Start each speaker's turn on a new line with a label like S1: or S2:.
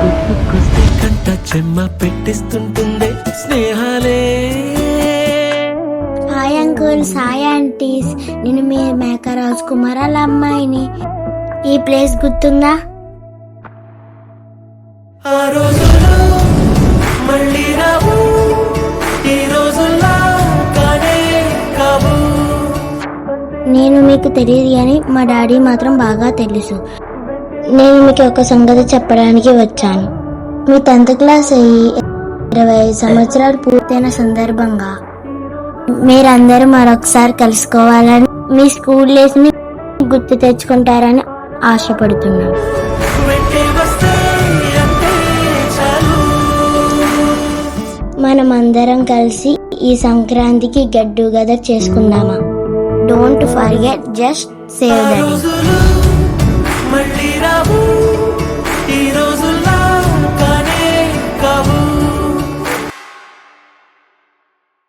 S1: గుర్తుకొస్తే కంట చెమ్మ పెట్టిస్తుంటుందే స్నేహాలే.
S2: Hi uncles, hi aunties, నేను మీ మేక రాజ్ కుమార్ వాళ్ళ అమ్మాయిని. ఈ ప్లేస్ గుర్తుందా?
S1: ఆ రోజుల్లో మళ్ళీ రావు, ఈ రోజుల్లో కానే కావు.
S2: నేను మీకు తెలియదు కానీ మా డాడీ మాత్రం బాగా తెలుసు. నేను మీకు ఒక సంగతి చెప్పడానికి వచ్చాను. మీ 10th క్లాస్ అయ్యి 25 సంవత్సరాలు పూర్తయిన సందర్భంగా మీరందరూ మరొకసారి కలుసుకోవాలని, మీ స్కూల్ డేస్ ని గుర్తు తెచ్చుకుంటారని ఆశపడుతున్నాను.
S1: వెంటే వస్తే అంతే చాలు.
S2: మనం అందరం కలిసి ఈ సంక్రాంతికి గెట్ టుగెదర్ చేసుకుందామా? Don't forget, just save the day.